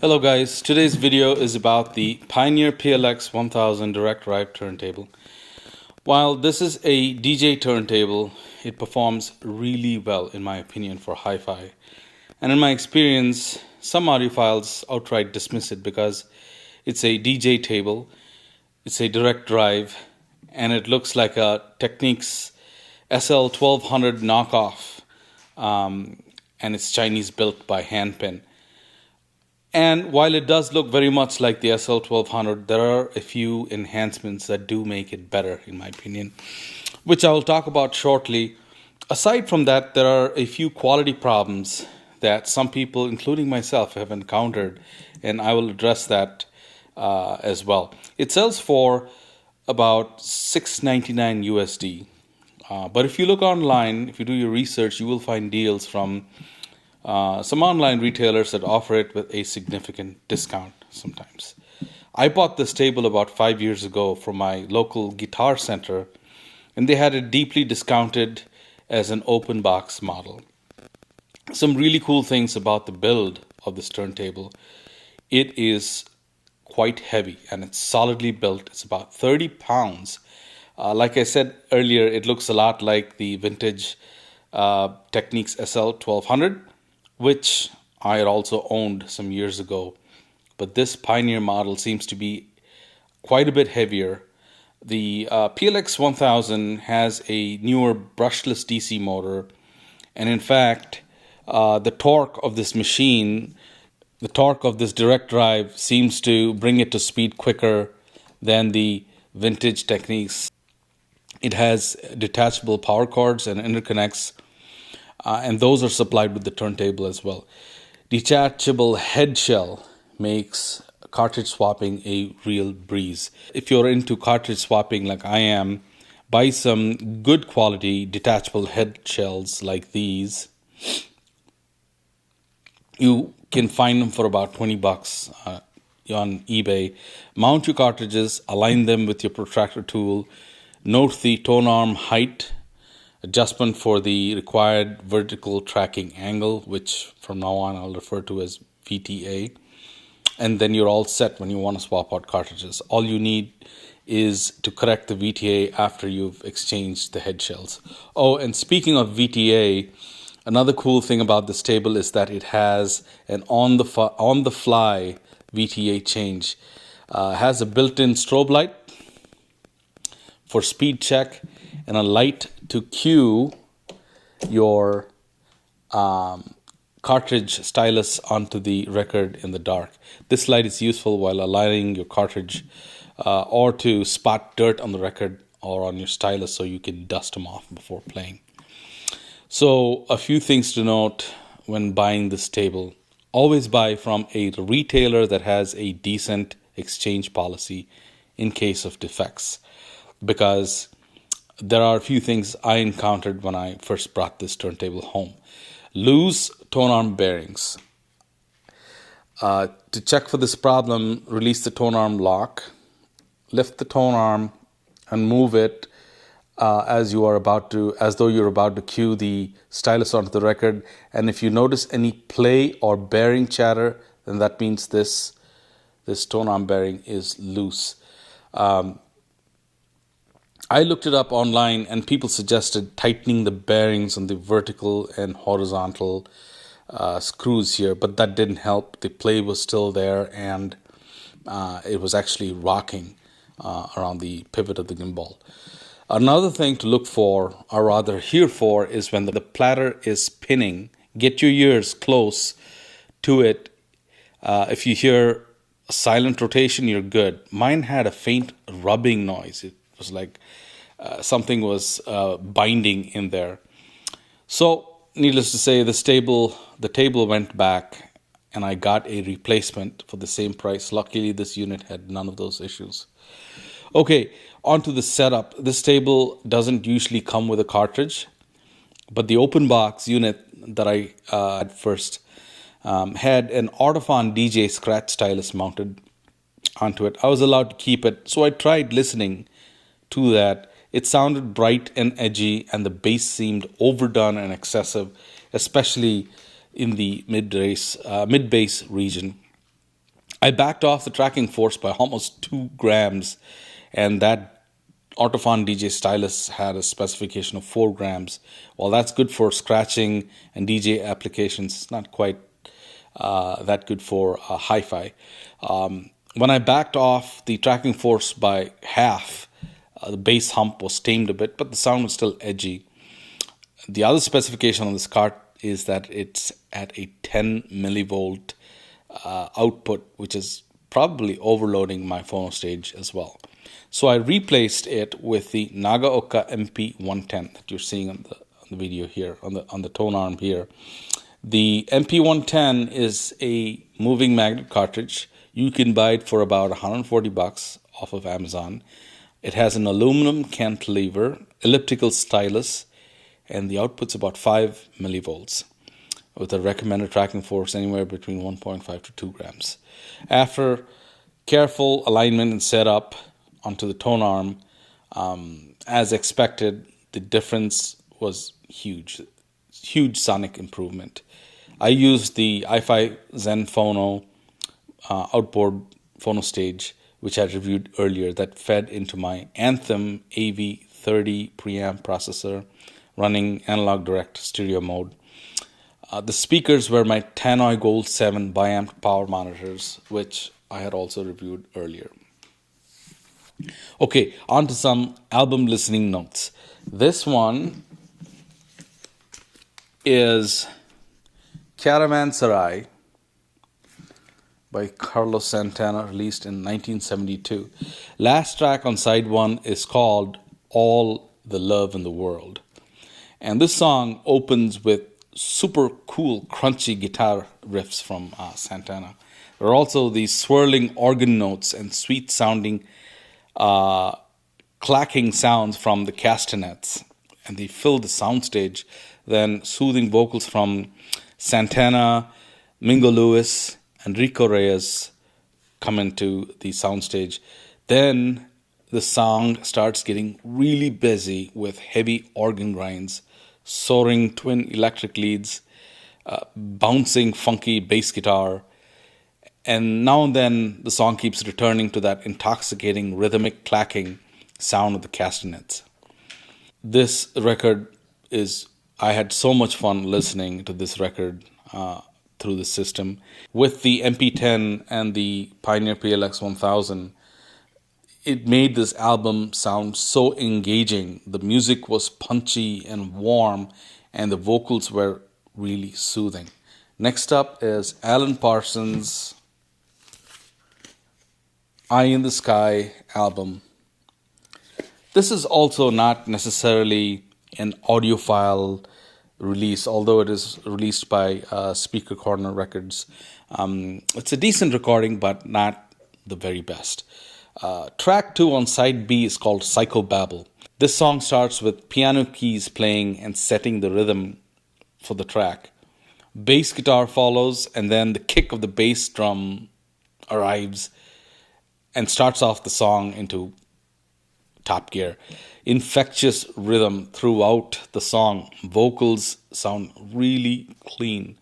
Hello guys, today's video is about the Pioneer PLX 1000 direct drive turntable. While this is a DJ turntable, it performs really well in my opinion for hi-fi. And in my experience, some audiophiles outright dismiss it because it's a DJ table, it's a direct drive, and it looks like a Technics SL1200 knockoff, and it's Chinese built by handpin. And while it does look very much like the SL1200, there are a few enhancements that do make it better, in my opinion, which I will talk about shortly. Aside from that, there are a few quality problems that some people, including myself, have encountered, and I will address that as well. It sells for about $6.99 USD. But if you look online, if you do your research, you will find deals from some online retailers that offer it with a significant discount sometimes. I bought this table about 5 years ago from my local guitar center, and they had it deeply discounted as an open box model. Some really cool things about the build of this turntable. It is quite heavy and it's solidly built. It's about 30 pounds. Like I said earlier, it looks a lot like the vintage Technics SL1200, which I had also owned some years ago. But this Pioneer model seems to be quite a bit heavier. The PLX 1000 has a newer brushless DC motor, and in fact, the torque of this machine, the torque of this direct drive seems to bring it to speed quicker than the vintage Techniques. It has detachable power cords and interconnects, and those are supplied with the turntable as well. Detachable head shell makes cartridge swapping a real breeze. If you're into cartridge swapping like I am, buy some good quality detachable head shells like these. You can find them for about 20 bucks on eBay. Mount your cartridges, align them with your protractor tool, note the tone arm height, adjustment for the required vertical tracking angle, which from now on I'll refer to as VTA, and then you're all set when you want to swap out cartridges. All you need is to correct the VTA after you've exchanged the head shells. Oh, and speaking of VTA, another cool thing about this table is that it has an on-the-fly VTA change. Has a built-in strobe light for speed check and a light to cue your cartridge stylus onto the record in the dark. This light is useful while aligning your cartridge or to spot dirt on the record or on your stylus so you can dust them off before playing. So a few things to note when buying this table. Always buy from a retailer that has a decent exchange policy in case of defects, because there are a few things I encountered when I first brought this turntable home. Loose tone arm bearings. To check for this problem, release the tone arm lock, lift the tone arm, and move it as though you're about to cue the stylus onto the record. And if you notice any play or bearing chatter, then that means this tone arm bearing is loose. I looked it up online, and people suggested tightening the bearings on the vertical and horizontal screws here, but that didn't help. The play was still there, and it was actually rocking around the pivot of the gimbal. Another thing to look for, or rather hear for, is when the platter is spinning. Get your ears close to it. If you hear a silent rotation, you're good. Mine had a faint rubbing noise. It was like something was binding in there. So, needless to say, the table went back, and I got a replacement for the same price. Luckily, this unit had none of those issues. Okay, on to the setup. This table doesn't usually come with a cartridge, but the open box unit that I had first had an Audiophile DJ scratch stylus mounted onto it. I was allowed to keep it, so I tried listening to that. It sounded bright and edgy, and the bass seemed overdone and excessive, especially in the mid-bass region. I backed off the tracking force by almost 2 grams, and that Autophon DJ stylus had a specification of 4 grams. While that's good for scratching and DJ applications, it's not quite that good for hi-fi. When I backed off the tracking force by half, the bass hump was tamed a bit, but the sound was still edgy. The other specification on this cart is that it's at a 10 millivolt output, which is probably overloading my phono stage as well. So I replaced it with the Nagaoka MP110 that you're seeing on the video here, on the tone arm here. The MP110 is a moving magnet cartridge. You can buy it for about $140 off of Amazon. It has an aluminum cantilever, elliptical stylus, and the output's about 5 millivolts with a recommended tracking force anywhere between 1.5 to 2 grams. After careful alignment and setup onto the tone arm, as expected, the difference was huge sonic improvement. I used the iFi Zen Phono outboard phono stage, which I reviewed earlier, that fed into my Anthem AV30 preamp processor running analog direct stereo mode. The speakers were my Tannoy Gold 7 biamp power monitors, which I had also reviewed earlier. Okay, on to some album listening notes. This one is Caravanserai by Carlos Santana, released in 1972. Last track on side 1 is called All the Love in the World. And this song opens with super cool, crunchy guitar riffs from Santana. There are also these swirling organ notes and sweet sounding clacking sounds from the castanets, and they fill the soundstage. Then soothing vocals from Santana, Mingo Lewis, and Rico Reyes come into the soundstage. Then the song starts getting really busy with heavy organ grinds, soaring twin electric leads, bouncing funky bass guitar, and now and then the song keeps returning to that intoxicating rhythmic clacking sound of the castanets. This record I had so much fun listening to this record through the system. With the MP10 and the Pioneer PLX 1000, it made this album sound so engaging. The music was punchy and warm, and the vocals were really soothing. Next up is Alan Parsons' Eye in the Sky album. This is also not necessarily an audiophile release, although it is released by Speaker Corner Records. It's a decent recording, but not the very best. Track 2 on side B is called Psychobabble. This song starts with piano keys playing and setting the rhythm for the track. Bass guitar follows, and then the kick of the bass drum arrives and starts off the song into top gear. Infectious rhythm throughout the song. Vocals sound really clean.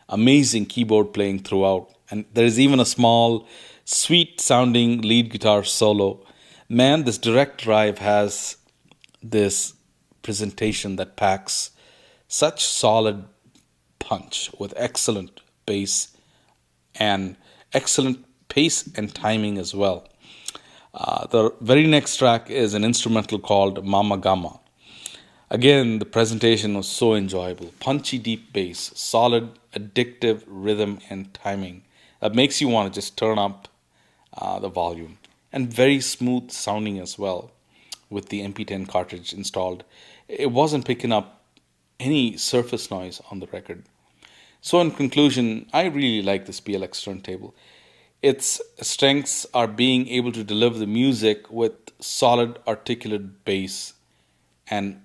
Amazing keyboard playing throughout. And there is even a small, sweet sounding lead guitar solo. Man, this direct drive has this presentation that packs such solid punch with excellent bass and excellent pace and timing as well. The very next track is an instrumental called Mama Gamma. Again, the presentation was so enjoyable. Punchy deep bass, solid, addictive rhythm and timing that makes you want to just turn up the volume. And very smooth sounding as well with the MP10 cartridge installed. It wasn't picking up any surface noise on the record. So in conclusion, I really like this PLX turntable. Its strengths are being able to deliver the music with solid articulate bass, and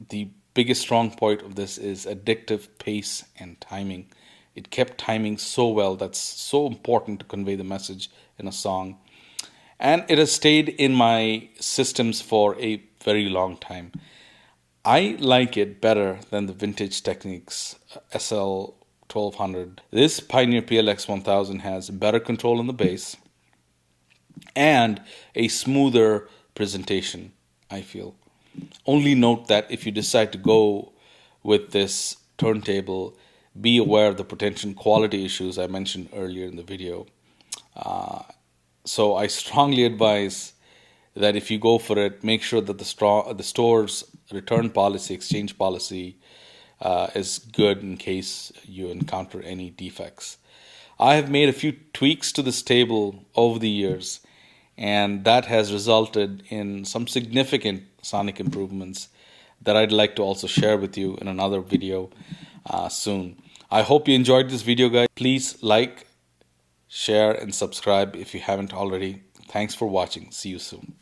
the biggest strong point of this is addictive pace and timing. It kept timing so well. That's so important to convey the message in a song. And it has stayed in my systems for a very long time. I like it better than the vintage Technics SL 1200. This Pioneer PLX 1000 has better control in the bass and a smoother presentation, I feel. Only note that if you decide to go with this turntable, be aware of the potential quality issues I mentioned earlier in the video. So I strongly advise that if you go for it, make sure that the store's return policy, exchange policy, is good in case you encounter any defects. I have made a few tweaks to this table over the years, and that has resulted in some significant sonic improvements that I'd like to also share with you in another video soon. I hope you enjoyed this video, guys. Please like, share, and subscribe if you haven't already. Thanks for watching. See you soon.